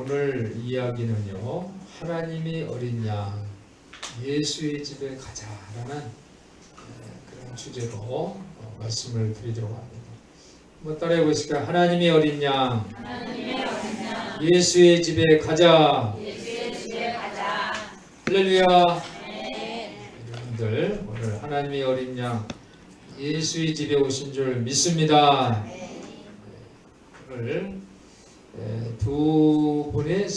오늘 이야기는요, 하나님이 어린 양 예수의 집에 가자라는 그런 주제로 말씀을 드리도록 합니다. 한번 따라해 보실까요? 하나님의 어린 양 예수의 집에 가자. 할렐루야. 여러분들 오늘 하나님의 어린 양 예수의 집에 오신 줄 믿습니다. 오늘 두 분의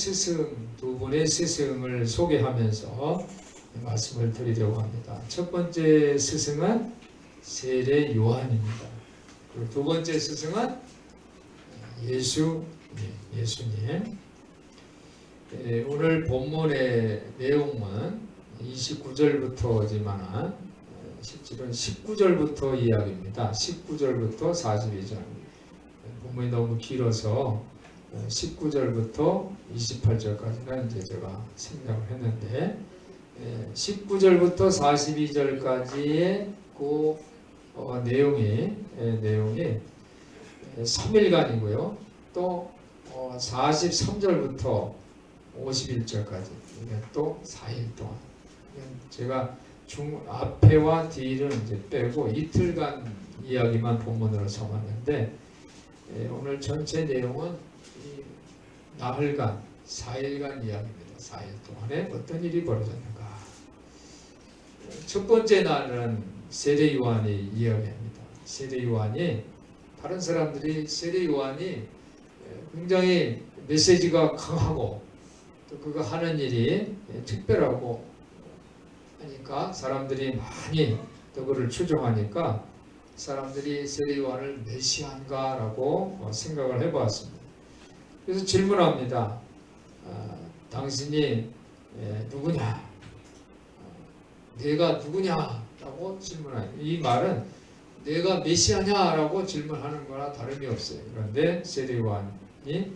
스승을 소개하면서 말씀을 드리려고 합니다. 첫 번째 스승은 세례 요한입니다. 그리고 두 번째 스승은 예수님. 오늘 본문의 내용은 29절부터지만 실제로는 19절부터 이야기입니다. 19절부터 42절. 본문이 너무 길어서 19절부터 28절까지는 이제 제가 생각을 했는데 19절부터 42절까지의 그 내용이 3일간이고요. 또 43절부터 51절까지 또 4일 동안 제가 앞에와 뒤를 이제 빼고 이틀간 이야기만 본문으로 삼았는데 오늘 전체 내용은 나흘간 4일간 이야기입니다. 4일 동안에 어떤 일이 벌어졌는가. 첫 번째 날은 세례 요한이 이야기합니다. 세례 요한이 다른 사람들이 세례 요한이 굉장히 메시지가 강하고 또 그가 하는 일이 특별하고 하니까 사람들이 많이 또 그를 추종하니까 사람들이 세례 요한을 메시아인가라고 생각을 해보았습니다. 그래서 질문합니다. 당신이 누구냐? 내가 누구냐라고 질문해요. 이 말은 내가 메시아냐라고 질문하는 거나 다름이 없어요. 그런데 세례 요한이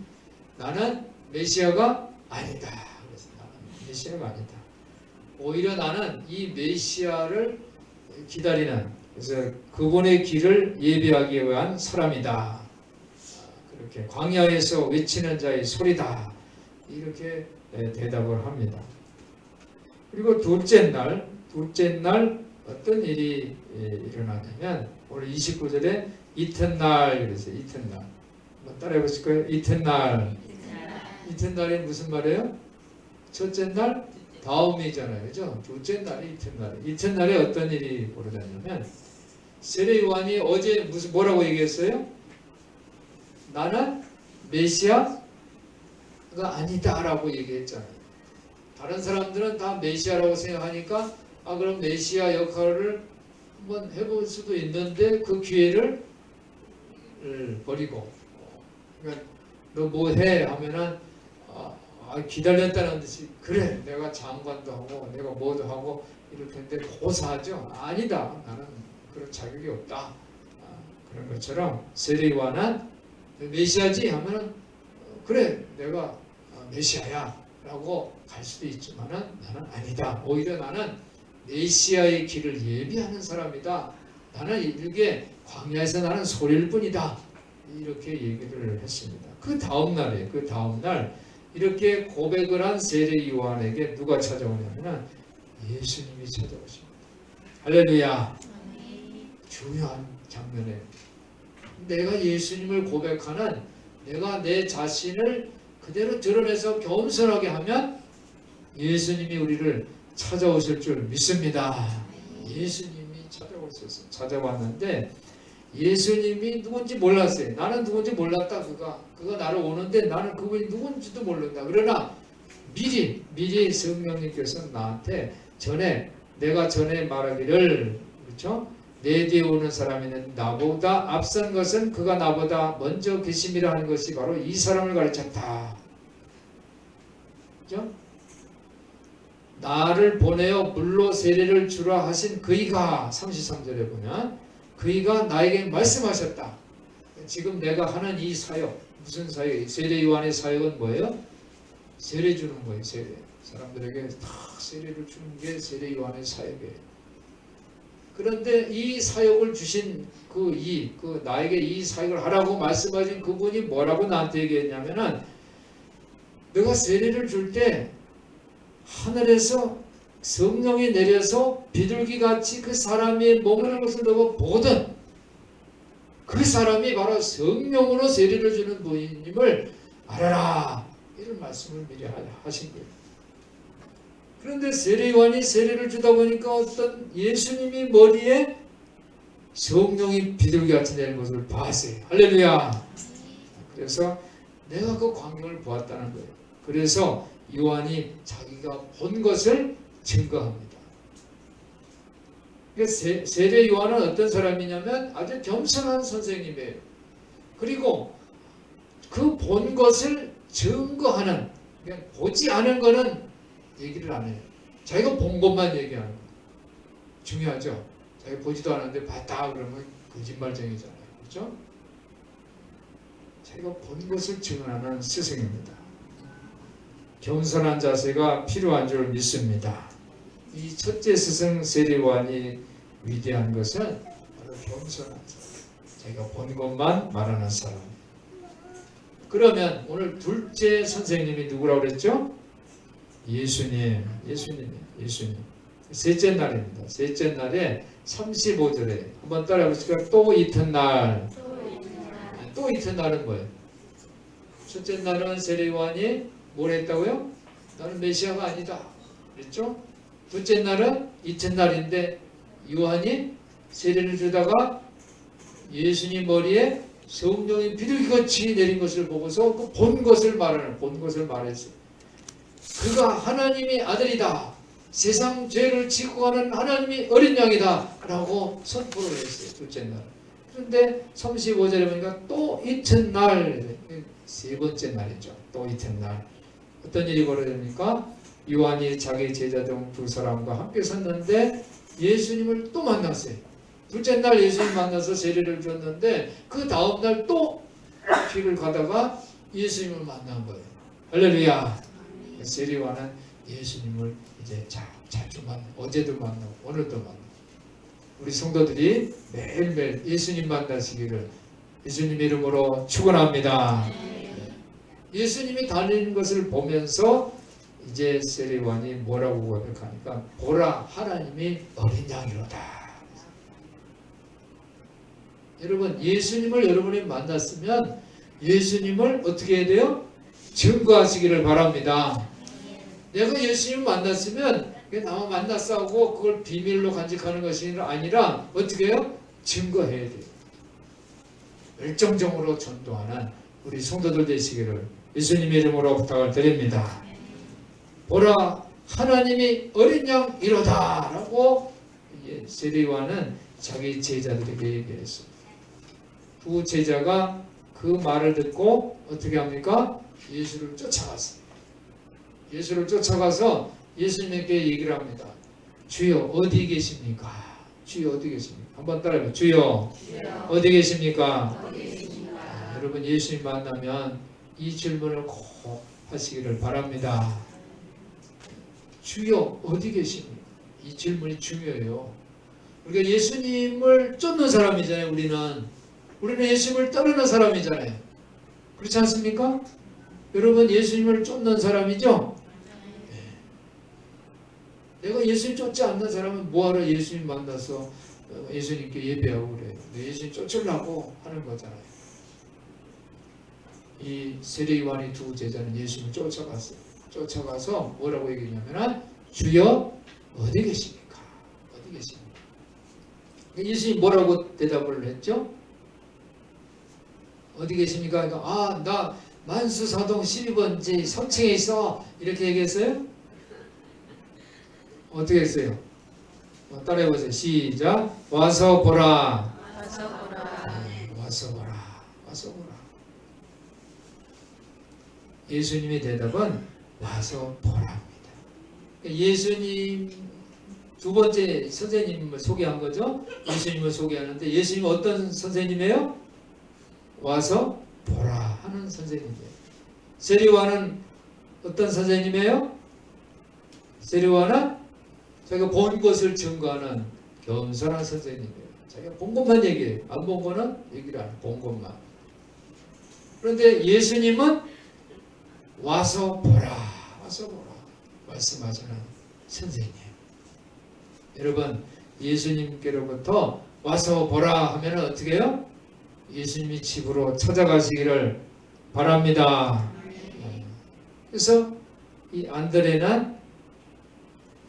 나는 메시아가 아니다. 그래서 나는 메시아가 아니다. 오히려 나는 이 메시아를 기다리는, 그래서 그분의 길을 예비하기 위한 사람이다. 그렇게 광야에서 외치는 자의 소리다. 이렇게 대답을 합니다. 그리고 둘째 날 어떤 일이 일어나냐면 오늘 29절에 이튿날 그랬어요. 이튿날. 한번 따라해 보실 거예요? 이튿날. 이튿날이 무슨 말이에요? 첫째 날 다음이잖아요. 그죠? 둘째 날이 이튿날. 이튿날에 어떤 일이 벌어졌냐면 세례 요한이 어제 뭐라고 얘기했어요? 나는 메시아가 아니다라고 얘기했잖아요. 다른 사람들은 다 메시아라고 생각하니까 그럼 메시아 역할을 한번 해볼 수도 있는데 그 기회를 버리고 그러니까 너 뭐 해? 하면은 기다렸다는 듯이 그래 내가 장관도 하고 내가 뭐도 하고 이렇게 했는데 고사하죠. 아니다. 나는 그런 자격이 없다. 그런 것처럼 세례 요한은 메시아지 하면은 그래 내가 메시아야 라고 갈 수도 있지만은 나는 아니다. 오히려 나는 메시아의 길을 예비하는 사람이다. 나는 이게 광야에서 나는 소리일 뿐이다. 이렇게 얘기를 했습니다. 그 다음 날이에요. 그 다음 날 이렇게 고백을 한 세례 요한에게 누가 찾아오냐면 예수님이 찾아오십니다. 할렐루야. 중요한 장면에 내가 예수님을 고백하는 내가 내 자신을 그대로 드러내서 겸손하게 하면 예수님이 우리를 찾아오실 줄 믿습니다. 예수님이 찾아왔는데 예수님이 누군지 몰랐어요. 나는 누군지 몰랐다. 그가 나를 오는데 나는 그분이 누군지도 모른다. 그러나 미리 성령님께서 나한테 내가 전에 말하기를 그렇죠? 내 뒤에 오는 사람이는 나보다 앞선 것은 그가 나보다 먼저 계심이라 하는 것이 바로 이 사람을 가르쳤다. 그렇죠? 나를 보내어 물로 세례를 주라 하신 그이가 33절에 보면 그이가 나에게 말씀하셨다. 지금 내가 하는 이 사역 무슨 사역? 세례 요한의 사역은 뭐예요? 세례 주는 거예요. 세례. 사람들에게 다 세례를 주는 게 세례 요한의 사역이에요. 그런데 이 사역을 주신 나에게 이 사역을 하라고 말씀하신 그분이 뭐라고 나한테 얘기했냐면은 너가 세례를 줄 때 하늘에서 성령이 내려서 비둘기같이 그 사람이 머무는 것을 너가 보거든. 그 사람이 바로 성령으로 세례를 주는 분임을 알아라. 이런 말씀을 미리 하신 거예요. 그런데 세례요한이 세례를 주다 보니까 어떤 예수님이 머리에 성령이 비둘기같이 내리는 것을 봤어요. 할렐루야. 그래서 내가 그 광경을 보았다는 거예요. 그래서 요한이 자기가 본 것을 증거합니다. 세례 요한은 어떤 사람이냐면 아주 겸손한 선생님이에요. 그리고 그 본 것을 증거하는, 그러니까 보지 않은 거는 얘기를 안 해요. 자기가 본 것만 얘기하는 거예요. 중요하죠. 자기가 보지도 않았는데 봤다 그러면 거짓말쟁이잖아요. 그렇죠? 자기가 본 것을 증언하는 스승입니다. 겸손한 자세가 필요한 줄 믿습니다. 이 첫째 스승 세례 요한이 위대한 것은 바로 겸손한 자세. 자기가 본 것만 말하는 사람. 그러면 오늘 둘째 선생님이 누구라고 그랬죠? 예수님. 셋째 날입니다. 셋째 날에 35절에 한번 따라해보실까요? 또 이튿날. 또 이튿날은 뭐예요? 첫째 날은 세례 요한이 뭘 했다고요? 나는 메시아가 아니다 그랬죠? 둘째 날은 이튿날인데 요한이 세례를 주다가 예수님 머리에 성령이 비둘기같이 내린 것을 보고서 그 본 것을 말했어요. 그가 하나님의 아들이다. 세상 죄를 지고 가는 하나님의 어린 양이다 라고 선포를 했어요. 둘째 날. 그런데 35절에 보니까 또 이튿날, 세 번째 날이죠. 또 이튿날 어떤 일이 벌어집니까? 요한이 자기 제자 중 두 사람과 함께 섰는데 예수님을 또 만났어요. 둘째 날 예수님 만나서 세례를 줬는데 그 다음 날 또 길을 가다가 예수님을 만난 거예요. 할렐루야. 세례 요한은 예수님을 이제 자주 어제도 만나고 오늘도 만나고 우리 성도들이 매일매일 예수님 만나시기를 예수님 이름으로 축원합니다. 예수님이 다니는 것을 보면서 이제 세례 요한이 뭐라고 고백하니까 보라 하나님이 어린 양이로다. 여러분 예수님을 여러분이 만났으면 예수님을 어떻게 해야 돼요? 증거하시기를 바랍니다. 내가 예수님을 만났으면 나만 만났어 하고 그걸 비밀로 간직하는 것이 아니라 어떻게 해요? 증거해야 돼요. 열정적으로 전도하는 우리 성도들 되시기를 예수님의 이름으로 부탁을 드립니다. 보라 하나님이 어린 양이로다 라고 세례 요한은 자기 제자들에게 얘기했어요. 두 제자가 그 말을 듣고 어떻게 합니까? 예수를 쫓아갔어요. 예수를 쫓아가서 예수님에게 얘기를 합니다. 주여 어디 계십니까? 주여 어디 계십니까? 한번 따라해봐요. 주여 어디 계십니까? 여러분 예수님 만나면 이 질문을 꼭 하시기를 바랍니다. 주여 어디 계십니까? 이 질문이 중요해요. 우리가 예수님을 쫓는 사람이잖아요. 우리는 예수님을 따르는 사람이잖아요. 그렇지 않습니까? 여러분 예수님을 쫓는 사람이죠? 네. 내가 예수님 쫓지 않는 사람은 뭐하러 예수님 만나서 예수님께 예배하고 그래요. 예수님 쫓으려고 하는 거잖아요. 이 세례 요한의 두 제자는 예수님을 쫓아갔어요. 쫓아가서 뭐라고 얘기했냐면 주여 어디 계십니까? 어디 계십니까? 예수님이 뭐라고 대답을 했죠? 어디 계십니까? 그러니까 나 만수사동 12번지 3층에 있어 이렇게 얘기했어요? 어떻게 했어요? 따라해보세요. 시작. 와서 보라. 와서 보라. 예수님의 대답은 와서 보라입니다. 예수님 두 번째 선생님을 소개한 거죠. 예수님을 소개하는데 예수님은 어떤 선생님이에요? 와서 보라 하는 선생님이에요. 세례 요한은 어떤 선생님이에요? 세례 요한은 자기가 본 것을 증거하는 겸손한 선생님이에요. 자기가 본 것만 얘기해요. 안 본 거는 얘기를 안 해요. 본 것만. 그런데 예수님은 와서 보라, 와서 보라 말씀하시는 선생님. 여러분, 예수님께로부터 와서 보라 하면 어떻게 해요? 예수님이 집으로 찾아가시기를 바랍니다. 그래서 이 안드레는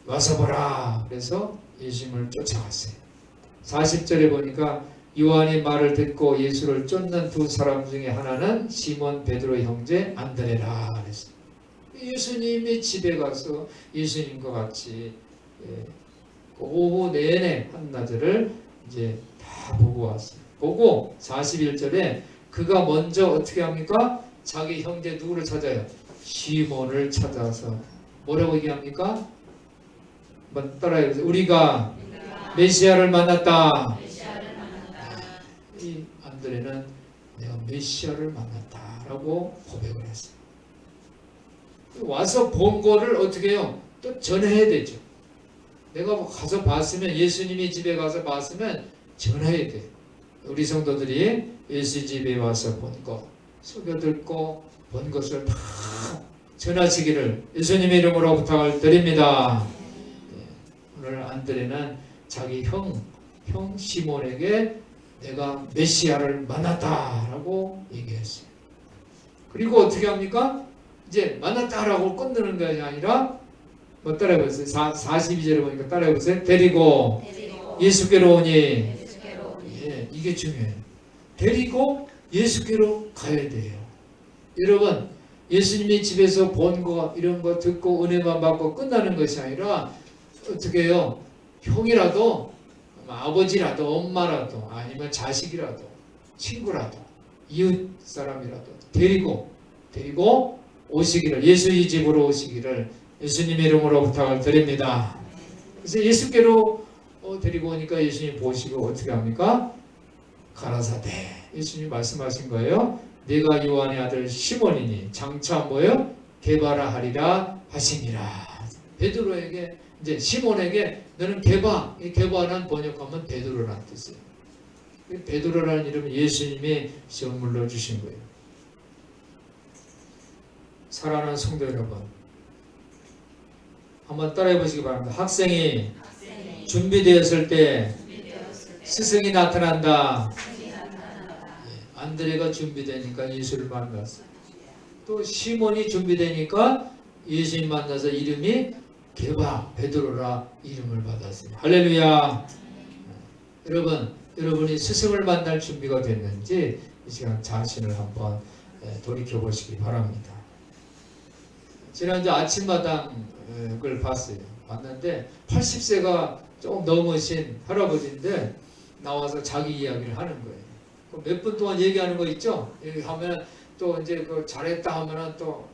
와서 보라 그래서 예수님을 쫓아갔어요. 40절에 보니까 요한이 말을 듣고 예수를 쫓는 두 사람 중에 하나는 시몬 베드로 형제 안드레라 그랬어요. 예수님이 집에 가서 예수님과 같이 오후 내내 한나절을 이제 다 보고 왔어요. 보고 41절에 그가 먼저 어떻게 합니까? 자기 형제 누구를 찾아요? 시몬을 찾아서 뭐라고 얘기합니까? 한번 따라해보세요. 우리가 메시아를 만났다. 이 안드레는 내가 메시아를 만났다라고 고백을 했어요. 와서 본 거를 어떻게 해요? 또 전해야 되죠. 내가 가서 봤으면, 예수님이 집에 가서 봤으면 전해야 돼. 우리 성도들이 예수 집에 와서 본 거, 속여듣고 본 것을 다 전하시기를 예수님의 이름으로 부탁을 드립니다. 오늘 안드레는 자기 형 시몬에게 내가 메시아를 만났다라고 얘기했어요. 그리고 어떻게 합니까? 이제 만났다라고 끝내는 것이 아니라 뭐 따라해보세요. 42절에 보니까 따라해보세요. 데리고 예수께로 오니. 예, 이게 중요해요. 데리고 예수께로 가야 돼요. 여러분, 예수님이 집에서 본 거 이런 거 듣고 은혜만 받고 끝나는 것이 아니라 어떻게 해요? 형이라도, 아버지라도, 엄마라도, 아니면 자식이라도, 친구라도, 이웃 사람이라도 데리고 오시기를, 예수의 집으로 오시기를 예수님의 이름으로 부탁을 드립니다. 그래서 예수께로 데리고 오니까 예수님 보시고 어떻게 합니까? 가라사대, 예수님 말씀하신 거예요. 내가 요한의 아들 시몬이니 장차 뭐예요? 게바라 하리라 하시니라. 베드로에게, 이제 시몬에게 너는 게바, 이 게바는 번역하면 베드로라는 뜻이에요. 베드로라는 이름은 예수님이 선물로 주신 거예요. 사랑하는 성도 여러분, 한번 따라해 보시기 바랍니다. 학생이 준비되었을 때 스승이 나타난다. 안드레가 준비되니까 예수를 만났어요. 또 시몬이 준비되니까 예수님 만나서 이름이 게바, 베드로라 이름을 받았어요. 할렐루야. 여러분이 스승을 만날 준비가 됐는지 이 시간 자신을 한번 돌이켜 보시기 바랍니다. 지난주 아침마당을 봤는데 80세가 조금 넘으신 할아버지인데 나와서 자기 이야기를 하는 거예요. 몇 분 동안 얘기하는 거 있죠? 얘기하면 또 이제 그 잘했다 하면은 또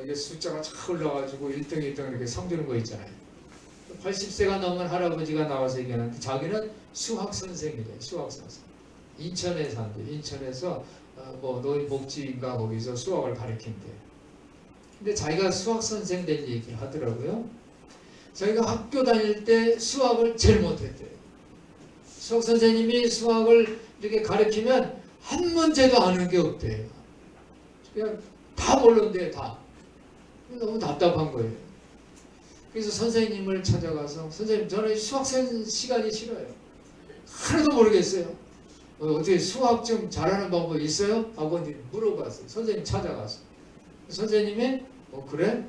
이게 숫자가 착 올라가지고 1등, 2등 이렇게 상 주는 거 있잖아요. 80세가 넘은 할아버지가 나와서 얘기하는데 자기는 수학 선생이래요. 수학 선생. 인천에 산대요. 인천에서 뭐 노인복지인가 거기서 수학을 가르친대요. 근데 자기가 수학 선생 된 얘기 하더라고요. 자기가 학교 다닐 때 수학을 제일 못했대요. 수학 선생님이 수학을 이렇게 가르치면 한 문제도 아는 게 없대요. 그냥 다 모른대요, 다. 너무 답답한 거예요. 그래서 선생님을 찾아가서, 선생님, 저는 수학 시간이 싫어요. 하나도 모르겠어요. 어떻게 수학 좀 잘하는 방법 있어요? 하고 물어봤어요. 선생님 찾아가서. 선생님이 그래?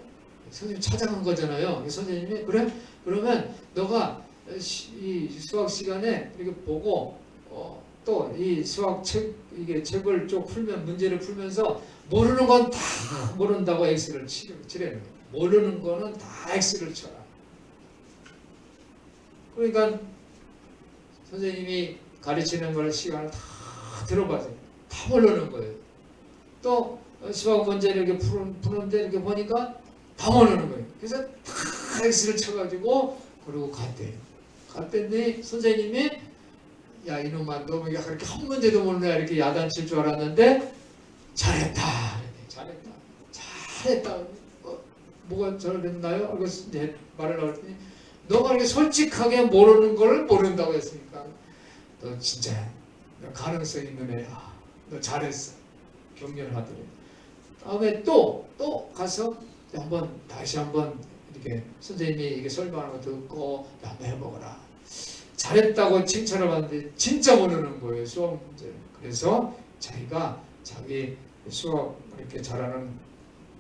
선생님 찾아간 거잖아요. 선생님이 그래? 그러면 너가 이 수학 시간에 이렇게 보고 또 이 수학 책을 쭉 풀면, 문제를 풀면서 모르는 건 다 모른다고 X를 치려는 거예요. 모르는 거는 다 X를 쳐라. 그러니까 선생님이 가르치는 걸 시간을 다 들어봐서 다 모르는 거예요. 또 수학 문제를 이렇게 푸는데 이렇게 보니까 다 모르는 거예요. 그래서 다 X를 쳐가지고 그러고 갔더니 선생님이 야 이놈아 너 그렇게 한 문제도 모르냐 이렇게 야단칠 줄 알았는데 잘했다. 뭐가 잘했나요? 그래서 말을 나왔더니 너가 이렇게 솔직하게 모르는 걸 모른다고 했으니까 너 진짜 너 가능성 있는 애야. 너 잘했어. 격려를 하더니 다음에 또 가서 다시 한번 이렇게 선생님이 이게 설명하는 거 듣고 한번 해보거라. 잘했다고 칭찬을 받는데 진짜 모르는 거예요, 수학 문제를. 그래서 자기가 자기 수학 이렇게 잘하는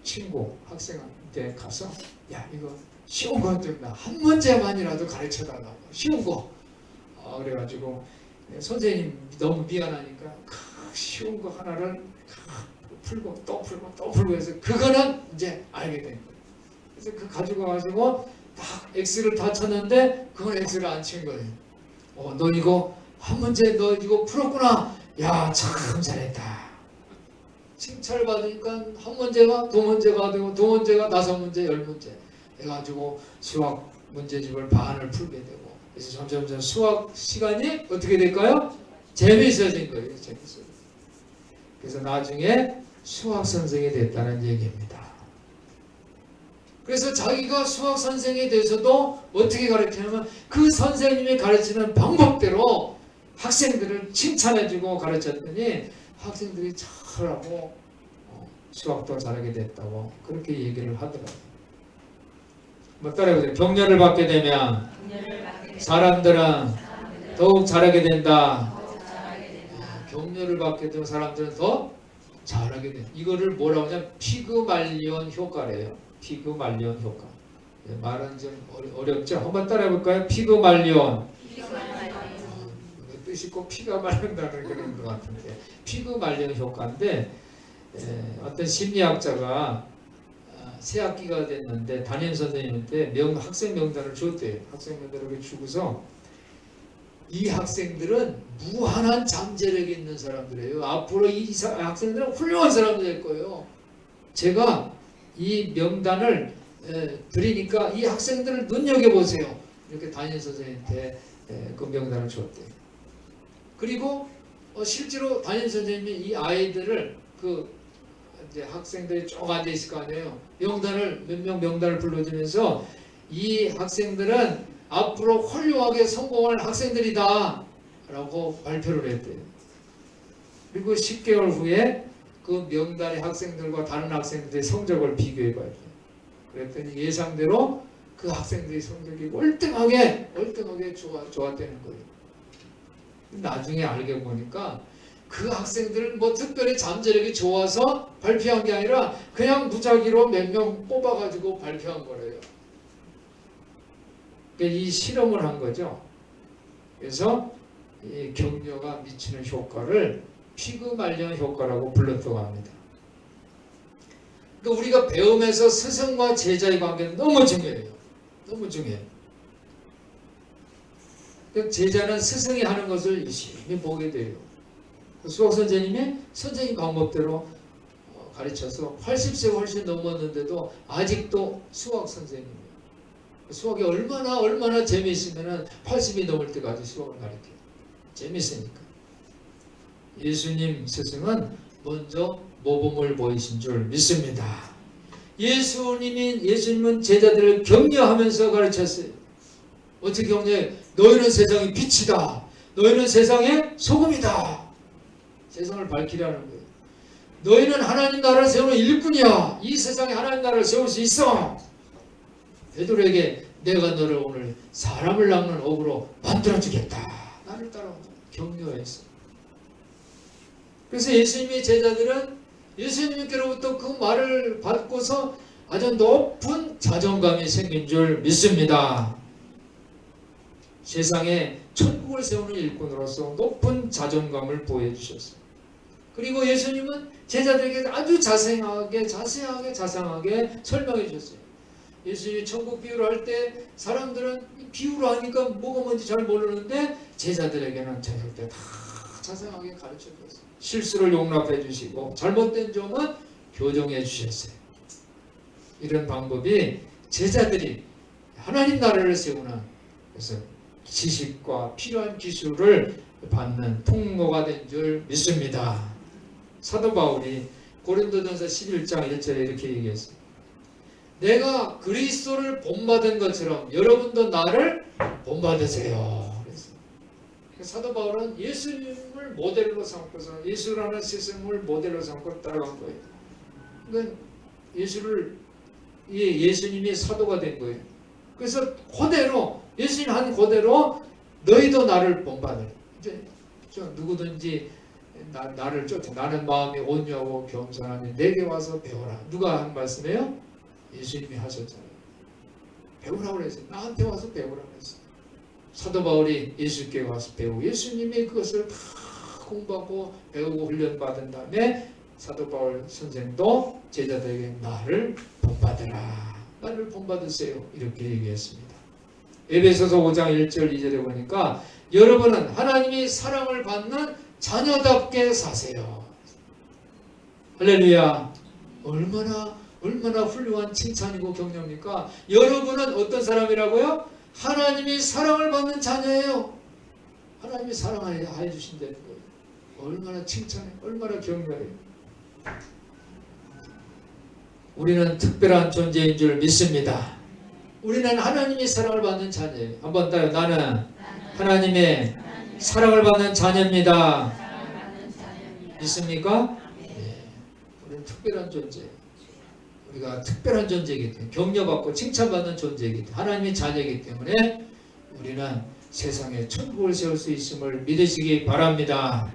친구 학생한테 가서 야 이거 쉬운 거 좀 한 문제만이라도 가르쳐 달라고, 쉬운 거. 그래가지고 선생님 너무 미안하니까 쉬운 거 하나를 풀고 또 풀고 또 풀고 해서 그거는 이제 알게 된 거예요. 그래서 그 가지고 딱 X를 다 쳤는데 그건 X를 안 친 거예요. 너 이거 한 문제 너 이거 풀었구나. 야 참 잘했다. 칭찬을 받으니까 한 문제가 두 문제가 되고 두 문제가 다섯 문제, 열 문제 해가지고 수학 문제집을 반을 풀게 되고, 그래서 점점 수학 시간이 어떻게 될까요? 재미있어진 거예요. 재미있어진. 그래서 나중에 수학 선생이 됐다는 얘기입니다. 그래서 자기가 수학 선생이 돼서도 어떻게 가르치냐면 그 선생님이 가르치는 방법대로 학생들을 칭찬해주고 가르쳤더니 학생들이 잘하고 수학도 잘하게 됐다고 그렇게 얘기를 하더라고요. 뭐 따라해보세요. 격려를 받게 되면 사람들은 더욱 잘하게 된다. 격려를 받게 되면 사람들은 더 잘하게 된다. 이거를 뭐라고 하냐면 피그말리온 효과래요. 피그말리온 효과. 말은 좀 어렵죠? 한번 따라해볼까요? 피그말리온. 뜻이 꼭 피가 마른다는 그런 것 같은데, 피그말리온 효과인데, 어떤 심리학자가 새 학기가 됐는데 담임 선생님한테 학생 명단을 줬대요. 학생 명단을 주고서 이 학생들은 무한한 잠재력이 있는 사람들이에요. 앞으로 이 학생들은 훌륭한 사람들이 될 거예요. 제가 이 명단을 드리니까 이 학생들을 눈여겨보세요. 이렇게 담임 선생님한테 그 명단을 줬대요. 그리고 실제로 담임 선생님이 이 아이들을 이제 학생들이 쭉 앉아 있을 거 아니에요. 명단을 몇 명 명단을 불러주면서 이 학생들은 앞으로 훌륭하게 성공할 학생들이다 라고 발표를 했대요. 그리고 10개월 후에 그 명단의 학생들과 다른 학생들의 성적을 비교해 봐야 돼요. 그랬더니 예상대로 그 학생들의 성적이 월등하게 좋았다는 거예요. 나중에 알게 보니까 그 학생들은 뭐 특별히 잠재력이 좋아서 발표한 게 아니라 그냥 무작위로 몇 명 뽑아가지고 발표한 거래요. 그러니까 이 실험을 한 거죠. 그래서 이 격려가 미치는 효과를 피그말리온 효과라고 불렀다고 합니다. 그러니까 우리가 배움에서 스승과 제자의 관계는 너무 중요해요. 너무 중요해요. 그러니까 제자는 스승이 하는 것을 열심히 보게 돼요. 수학 선생님이 선생님 방법대로 가르쳐서 80세가 훨씬 넘었는데도 아직도 수학 선생님이에요. 수학이 얼마나 재미있으면 80이 넘을 때까지 수학을 가르쳐요. 재미있으니까. 예수님 스승은 먼저 모범을 보이신 줄 믿습니다. 예수님은 제자들을 격려하면서 가르쳤어요. 어떻게 격려해? 너희는 세상의 빛이다. 너희는 세상의 소금이다. 세상을 밝히라는 거예요. 너희는 하나님 나라를 세우는 일꾼이야. 이 세상에 하나님 나라를 세울 수 있어. 베드로에게 내가 너를 오늘 사람을 낚는 어부로 만들어주겠다. 나를 따라오자. 격려했어. 그래서 예수님의 제자들은 예수님께로부터 그 말을 받고서 아주 높은 자존감이 생긴 줄 믿습니다. 세상에 천국을 세우는 일꾼으로서 높은 자존감을 보여주셨어요. 그리고 예수님은 제자들에게 아주 자세하게 설명해 주셨어요. 예수님이 천국 비유를 할 때 사람들은 비유를 하니까 뭐가 뭔지 잘 모르는데 제자들에게는 저녁 때 다 자세하게 가르쳐 줬어요. 실수를 용납해 주시고 잘못된 점은 교정해 주셨어요. 이런 방법이 제자들이 하나님 나라를 세우는, 그래서 지식과 필요한 기술을 받는 통로가 된 줄 믿습니다. 사도 바울이 고린도전서 11장 1절에 이렇게 얘기했어요. 내가 그리스도를 본받은 것처럼 여러분도 나를 본받으세요. 사도 바울은 예수님을 모델로 삼고서 예수라는 스승을 모델로 삼고 따라간 거예요. 그러니까 예수님이 사도가 된 거예요. 그래서 그대로 예수님 한 그대로 너희도 나를 본받으라. 이제 누구든지 나를 쫓아 나는 마음이 온유하고 겸손하니 내게 와서 배워라. 누가 한 말씀이에요? 예수님이 하셨잖아요. 배우라고 그랬어요. 나한테 와서 배우라고 그랬어요. 사도 바울이 예수께 와서 배우고 예수님이 그것을 다 공부하고 배우고 훈련받은 다음에 사도 바울 선생도 제자들에게 나를 본받으라. 나를 본받으세요. 이렇게 얘기했습니다. 에베소서 5장 1절 2절에 보니까 여러분은 하나님이 사랑을 받는 자녀답게 사세요. 할렐루야. 얼마나 훌륭한 칭찬이고 격려입니까? 여러분은 어떤 사람이라고요? 하나님이 사랑을 받는 자녀예요. 하나님이 사랑해 주신다는 거예요. 얼마나 칭찬해, 얼마나 격려해. 우리는 특별한 존재인 줄 믿습니다. 우리는 하나님이 사랑을 받는 자녀예요. 한번 따요. 나는 하나님의 사랑을 받는 자녀입니다. 믿습니까? 네. 우리는 특별한 존재. 우리가 특별한 존재이기 때문에 격려받고 칭찬받는 존재이기 때문에 하나님의 자녀이기 때문에 우리는 세상에 천국을 세울 수 있음을 믿으시기 바랍니다.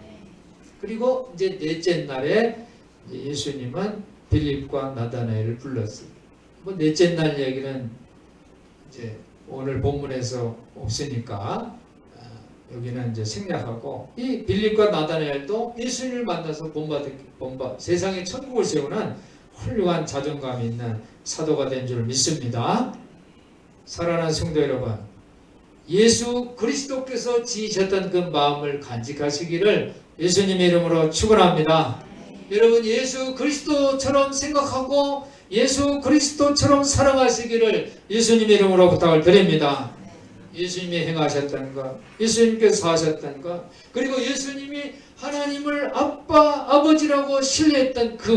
그리고 이제 넷째 날에 예수님은 빌립과 나다나엘을 불렀어요. 뭐 넷째 날 얘기는 이제 오늘 본문에서 없으니까 여기는 이제 생략하고 이 빌립과 나다나엘도 예수님을 만나서 세상에 천국을 세우는 훌륭한 자존감이 있는 사도가 된 줄 믿습니다. 사랑하는 성도 여러분, 예수 그리스도께서 지으셨던 그 마음을 간직하시기를 예수님의 이름으로 축원합니다. 여러분 예수 그리스도처럼 생각하고 예수 그리스도처럼 사랑하시기를 예수님의 이름으로 부탁을 드립니다. 예수님이 행하셨다는 것, 예수님께서 하셨다는 것, 그리고 예수님이 하나님을 아버지라고 신뢰했던 그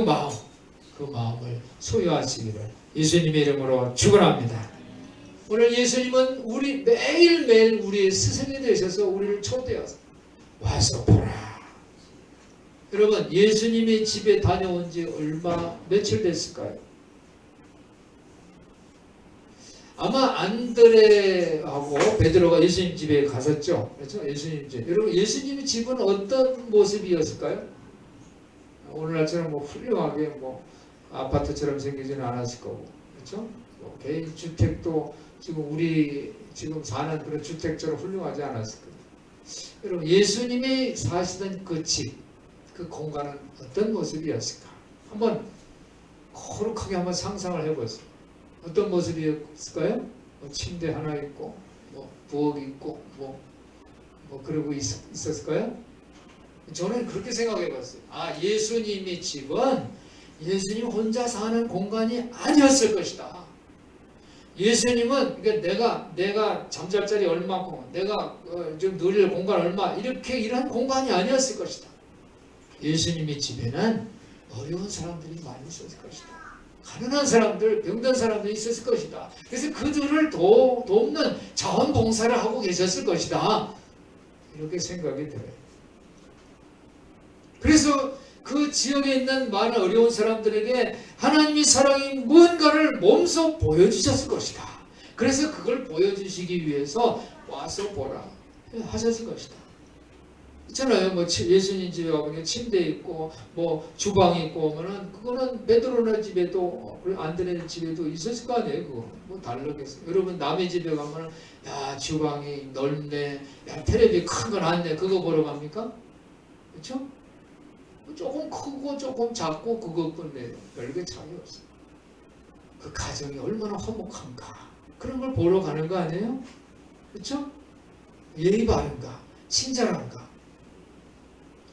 마음을 소유하시기를 예수님의 이름으로 축원합니다. 오늘 예수님은 매일매일 우리의 스승이 되셔서 우리를 초대하셔서 와서 보라. 여러분 예수님이 집에 다녀온 지 며칠 됐을까요? 아마 안드레하고 베드로가 예수님 집에 갔었죠. 그렇죠? 예수님 집. 여러분 예수님의 집은 어떤 모습이었을까요? 오늘날처럼 훌륭하게 아파트처럼 생기지는 않았을 거고, 그렇죠? 개인 주택도 우리 사는 그런 주택처럼 훌륭하지 않았을 거예요. 여러분 예수님이 사시던 그 집, 그 공간은 어떤 모습이었을까? 한번 거룩하게 한번 상상을 해보세요. 어떤 모습이었을까요? 침대 하나 있고, 부엌 있고, 그러고 있었을까요? 저는 그렇게 생각해봤어요. 예수님의 집은 예수님 혼자 사는 공간이 아니었을 것이다. 예수님은 내가 잠잘 자리 얼마고, 내가 좀 누릴 공간 얼마 이런 공간이 아니었을 것이다. 예수님의 집에는 어려운 사람들이 많이 있었을 것이다. 가난한 사람들, 병든 사람들이 있었을 것이다. 그래서 그들을 돕는 자원봉사를 하고 계셨을 것이다. 이렇게 생각이 들어요. 그래서 그 지역에 있는 많은 어려운 사람들에게 하나님의 사랑이 무언가를 몸소 보여주셨을 것이다. 그래서 그걸 보여주시기 위해서 와서 보라 하셨을 것이다. 있잖아요. 예수님 집에 가보면 침대 있고, 주방이 있고 오면은, 그거는 베드로네 집에도, 안드레네 집에도 있었을 거 아니에요, 그거. 다르겠어요. 여러분, 남의 집에 가면은, 주방이 넓네, 테레비 큰 거 놨네, 그거 보러 갑니까? 그쵸? 조금 크고, 조금 작고, 그것뿐이에요. 별게 차이 없어요. 그 가정이 얼마나 화목한가. 그런 걸 보러 가는 거 아니에요? 그쵸? 예의 바른가, 친절한가.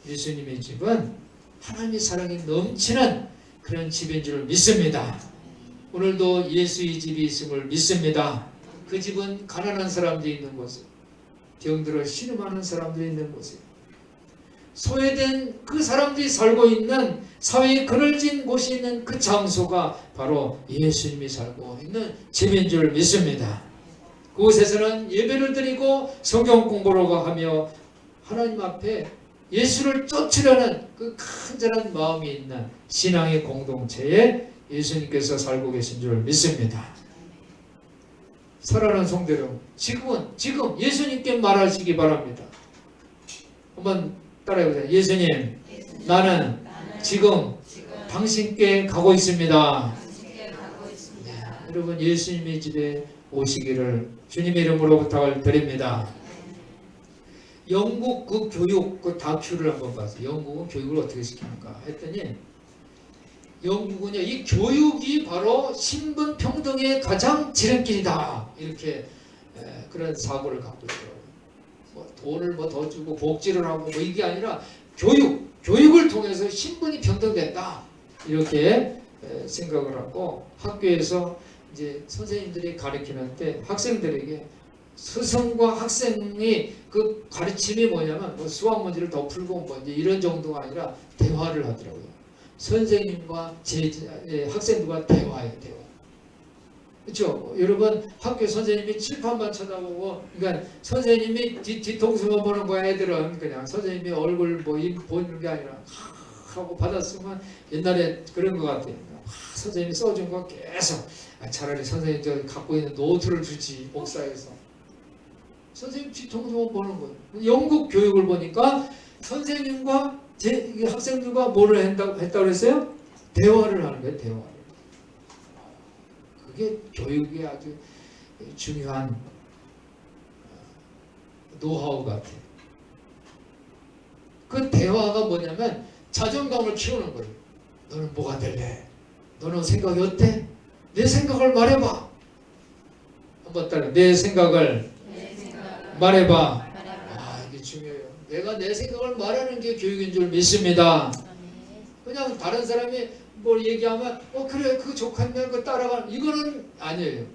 예수님의 집은 하나님의 사랑이 넘치는 그런 집인 줄 믿습니다. 오늘도 예수의 집이 있음을 믿습니다. 그 집은 가난한 사람들이 있는 곳이에요. 병들어 신음하는 사람들이 있는 곳이에요. 소외된 그 사람들이 살고 있는 사회에 그늘진 곳이 있는 그 장소가 바로 예수님이 살고 있는 집인 줄 믿습니다. 그곳에서는 예배를 드리고 성경 공부를 하며 하나님 앞에 예수를 쫓으려는 그 간절한 마음이 있는 신앙의 공동체에 예수님께서 살고 계신 줄 믿습니다. 사랑하는 성도여러분, 지금 예수님께 말하시기 바랍니다. 한번 따라해보세요. 예수님, 나는 지금 당신께 가고 있습니다. 네, 여러분 예수님의 집에 오시기를 주님의 이름으로 부탁을 드립니다. 영국 그 교육 그 다큐를 한번 봤어요. 영국은 교육을 어떻게 시키는가 했더니 영국은요, 이 교육이 바로 신분 평등의 가장 지름길이다, 이렇게 그런 사고를 갖고 있더라고요. 뭐 돈을 뭐 더 주고 복지를 하고 뭐 이게 아니라 교육을 통해서 신분이 평등된다, 이렇게 생각을 하고 학교에서 이제 선생님들이 가르치는데 학생들에게 스승과 학생이 그 가르침이 뭐냐면 뭐 수학 문제를 더 풀고 뭐 이제 이런 정도가 아니라 대화를 하더라고요. 선생님과 학생들과 대화예요, 대화. 그렇죠? 여러분 학교 선생님이 칠판만 쳐다보고, 그러니까 선생님이 뒤통수만 보는 거야. 애들은 그냥 선생님이 얼굴 뭐 보는 게 아니라 하고 받았으면 옛날에 그런 것 같아요. 선생님이 써준 거 계속 차라리 선생님 저 갖고 있는 노트를 주지, 목사에서. 선생님 뒤통수만 보는 거예요. 영국 교육을 보니까 선생님과 학생들과 뭐를 했다고 그랬어요? 대화를 하는 거예요, 대화를. 그게 교육의 아주 중요한 노하우 같아요. 그 대화가 뭐냐면 자존감을 키우는 거예요. 너는 뭐가 될래? 너는 생각이 어때? 내 생각을 말해봐. 한번 따라. 내 생각을 말해봐. 이게 중요해요. 내가 내 생각을 말하는 게 교육인 줄 믿습니다. 그냥 다른 사람이 뭘 얘기하면 그래 그거 좋겠네 그거 따라가는, 이거는 아니에요.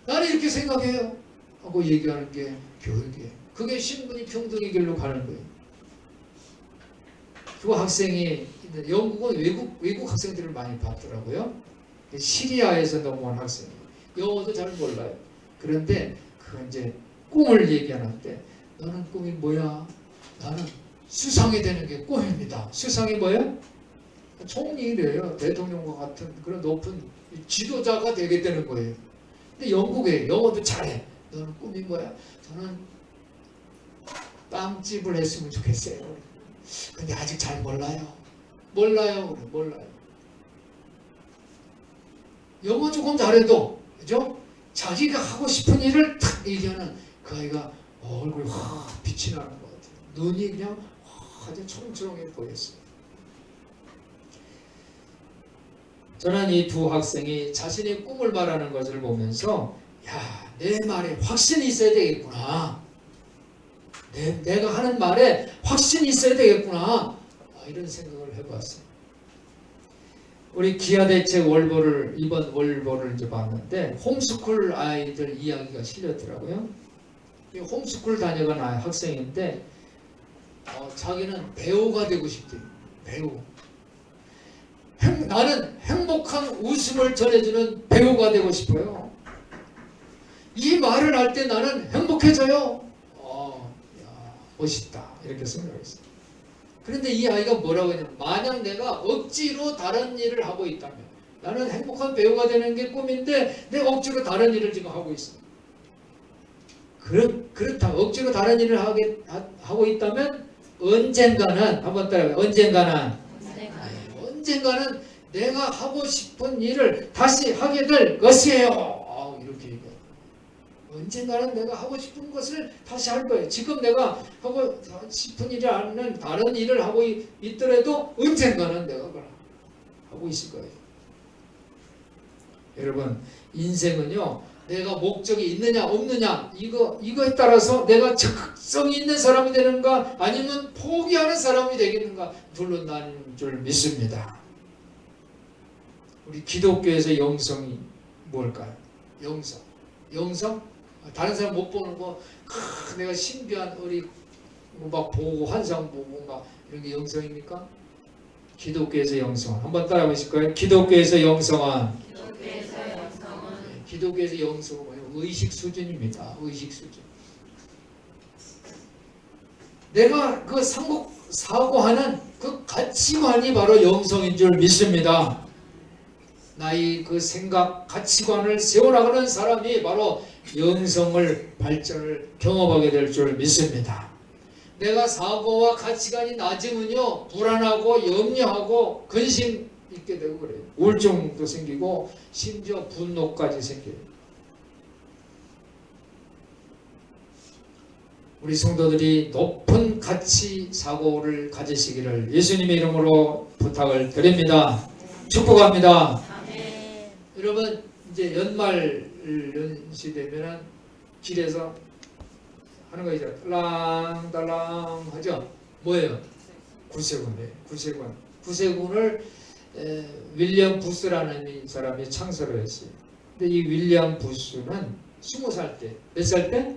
나는 이렇게 생각해요 하고 얘기하는 게 교육이에요. 그게 신분이 평등의 길로 가는 거예요. 그 학생이 영국은 외국 학생들을 많이 봤더라고요. 시리아에서 넘어온 학생이에요. 영어도 잘 몰라요. 그런데 그 이제 꿈을 얘기하는데 너는 꿈이 뭐야? 나는 수상이 되는 게 꿈입니다. 수상이 뭐예요? 총리래요. 대통령과 같은 그런 높은 지도자가 되게 되는 거예요. 근데 영국에 영어도 잘해. 너는 꿈이 뭐야? 저는 빵집을 했으면 좋겠어요. 근데 아직 잘 몰라요. 몰라요. 영어 조금 잘해도, 그죠? 자기가 하고 싶은 일을 탁 얘기하는 그 아이가 얼굴이 확 빛이 나는 것 같아요. 눈이 그냥 아주 초롱초롱해 보였어요. 저는 이 두 학생이 자신의 꿈을 말하는 것을 보면서 내 말에 확신이 있어야 되겠구나. 내가 하는 말에 확신이 있어야 되겠구나. 이런 생각을 해봤어요. 우리 기아대책 월보를 이번 월보를 이제 봤는데 홈스쿨 아이들 이야기가 실렸더라고요. 홈스쿨 다녀간 학생인데 자기는 배우가 되고 싶대요. 배우. 나는 행복한 웃음을 전해주는 배우가 되고 싶어요. 이 말을 할 때 나는 행복해져요. 멋있다 이렇게 생각했어요. 그런데 이 아이가 뭐라고 했냐면 만약 내가 억지로 다른 일을 하고 있다면, 나는 행복한 배우가 되는 게 꿈인데 내가 억지로 다른 일을 지금 하고 있어. 그렇다. 억지로 다른 일을 하고 있다면 언젠가는, 한번 따라해요. 언젠가는 내가 하고 싶은 일을 다시 하게 될 것이에요. 이렇게 얘기해요. 언젠가는 내가 하고 싶은 것을 다시 할 거예요. 지금 내가 하고 싶은 일이 아닌 다른 일을 하고 있더라도 언젠가는 내가 그걸 하고 있을 거예요. 여러분, 인생은요, 내가 목적이 있느냐 없느냐 이거에 따라서 내가 적극성이 있는 사람이 되는가 아니면 포기하는 사람이 되겠는가 둘로 나뉘는 줄 믿습니다. 우리 기독교에서 영성이 뭘까요? 영성? 다른 사람 못 보는 거, 내가 신비한 막 보고 환상 보고 막 이런 게 영성입니까? 기독교에서 영성은 한번 따라해 보실 거예요. 기독교에서 영성은 기독교에서 영성은 의식 수준입니다. 의식 수준. 내가 그 사고하는 그 가치관이 바로 영성인 줄 믿습니다. 나의 그 생각, 가치관을 세워나가는 사람이 바로 영성을 발전을 경험하게 될 줄 믿습니다. 내가 사고와 가치관이 낮으면요 불안하고 염려하고 근심 있게 되고 그래요. 우울증도 생기고 심지어 분노까지 생겨요. 우리 성도들이 높은 가치 사고를 가지시기를 예수님의 이름으로 부탁을 드립니다. 축복합니다. 아멘. 여러분 이제 연말 연시 되면은 길에서 하는 거 있죠. 딸랑딸랑 하죠. 뭐예요? 구세군이에요. 구세군을 윌리엄 부스라는 이 사람이 창설을 했어요. 근데 이 윌리엄 부스는 20살 때, 몇 살 때?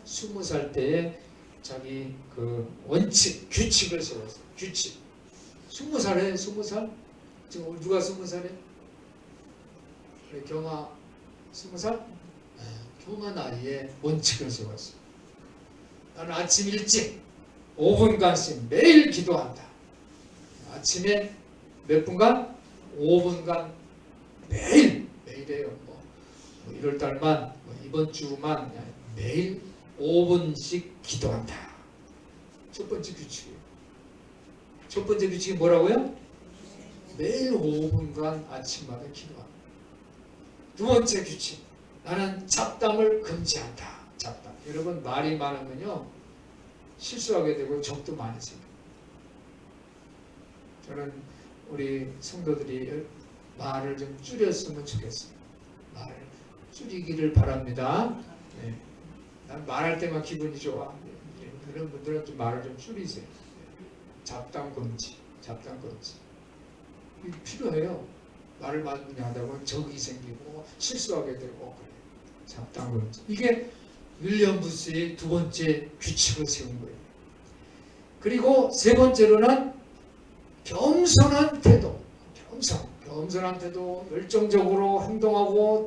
20살 때에 자기 그 원칙, 규칙을 세웠어요. 규칙. 20살에 20살? 지금 누가 20살에? 경아 20살? 경아 나이에 원칙을 세웠어요. 나는 아침 일찍 5분간씩 매일 기도한다. 아침에 몇 분간? 5분간 매일이에요. 뭐 1월달만 이번 주만 매일 5분씩 기도한다. 첫 번째 규칙이에요. 첫 번째 규칙이 뭐라고요? 매일 5분간 아침마다 기도한다. 두 번째 규칙, 나는 잡담을 금지한다. 잡담. 여러분 말이 많으면요 실수하게 되고 적도 많이 생겨요. 저는 우리 성도들이 말을 좀 줄였으면 좋겠어요. 말을 줄이기를 바랍니다. 네. 난 말할 때만 기분이 좋아. 그런 분들은 좀 말을 좀 줄이세요. 잡담 금지. 이게 필요해요. 말을 많이 하다 보면 적이 생기고 실수하게 되고 그래요. 잡담 금지. 이게 윌리엄 부스의 두 번째 규칙을 세운 거예요. 그리고 세 번째로는 겸손한 태도. 겸손한 태도, 열정적으로 행동하고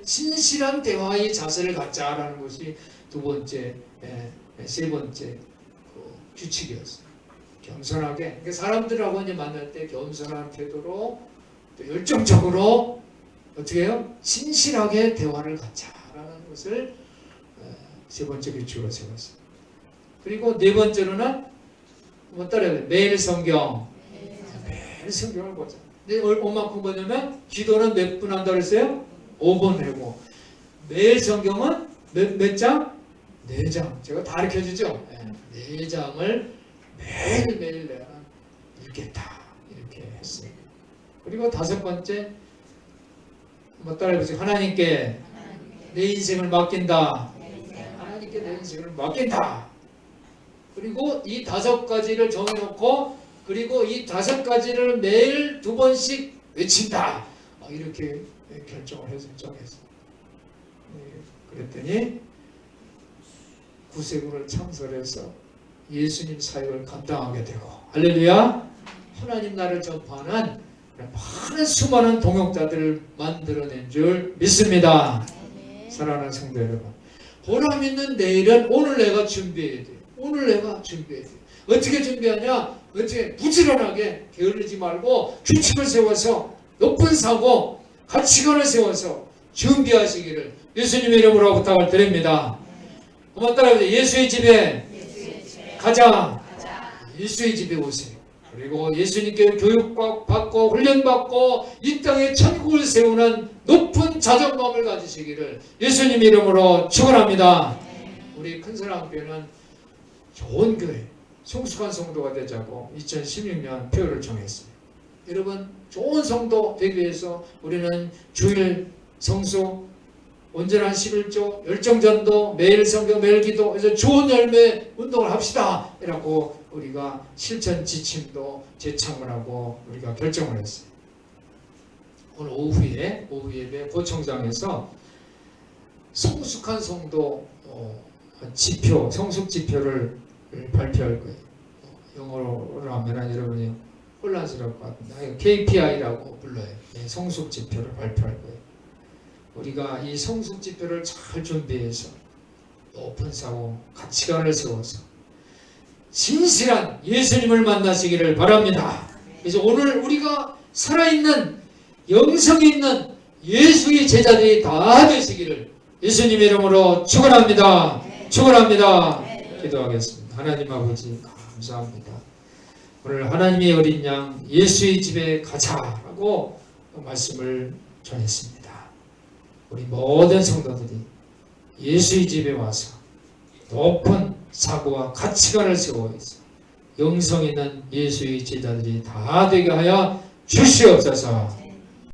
진실한 대화의 자세를 갖자라는 것이 두 번째, 세 번째 그 규칙이었어요. 겸손하게. 그러니까 사람들하고 이제 만날 때 겸손한 태도로 또 열정적으로 어떻게 해요? 진실하게 대화를 갖자라는 것을 세 번째 규칙으로 세웠어요. 그리고 네 번째로는 뭐 따라해요. 매일 성경을 보자. 근데 얼마큼 보냐면 기도는 몇 분 한다고 했어요? 5분 하고 매일 성경은 몇 장? 4장. 제가 다 가르쳐주죠. 4장을 매일매일 내가 읽겠다. 이렇게 했어요. 그리고 다섯 번째 뭐 따라해보세요. 하나님께 내 인생을 맡긴다. 하나님께 내 인생을 맡긴다. 그리고 이 5가지를 정해놓고 그리고 이 5가지를 매일 2번씩 외친다. 이렇게 결정을 해서 정했어요. 그랬더니 구세군을 창설해서 예수님 사역을 감당하게 되고 할렐루야. 하나님 나라를 전파하는 많은 수많은 동역자들을 만들어낸 줄 믿습니다. 사랑하는 성도 여러분, 보람 있는 내일은 오늘 내가 준비해야 돼요. 어떻게 준비하냐? 어떻게 부지런하게 게을르지 말고 규칙을 세워서 높은 사고 가치관을 세워서 준비하시기를 예수님의 이름으로 부탁을 드립니다. 한번 따라해보세요. 예수의 집에 가자. 예수의 집에 오세요. 그리고 예수님께 교육받고 훈련받고 이 땅에 천국을 세우는 높은 자존감을 가지시기를 예수님 이름으로 축원합니다. 우리 큰사랑교회는 좋은 교회, 성숙한 성도가 되자고 2016년 표를 정했어요. 여러분 좋은 성도 되기 위해서 우리는 주일 성수, 온전한 11조, 열정전도, 매일 성경, 매일 기도, 그래서 좋은 열매 운동을 합시다. 이라고 우리가 실천 지침도 제청을 하고 우리가 결정을 했어요. 오늘 오후에 예배 고청장에서 성숙한 성도 지표, 성숙 지표를 발표할 거예요. 영어로 하면 여러분이 혼란스러울 것 같은데 KPI라고 불러요. 성숙 지표를 발표할 거예요. 우리가 이 성숙 지표를 잘 준비해서 높은 사고, 가치관을 세워서 진실한 예수님을 만나시기를 바랍니다. 그래서 오늘 우리가 살아있는 영성이 있는 예수의 제자들이 다 되시기를 예수님 이름으로 축원합니다. 축원합니다. 기도하겠습니다. 하나님 아버지 감사합니다. 오늘 하나님의 어린 양 예수의 집에 가자라고 말씀을 전했습니다. 우리 모든 성도들이 예수의 집에 와서 높은 사고와 가치관을 세우고 있어 영성 있는 예수의 제자들이 다 되게 하여 주시옵소서.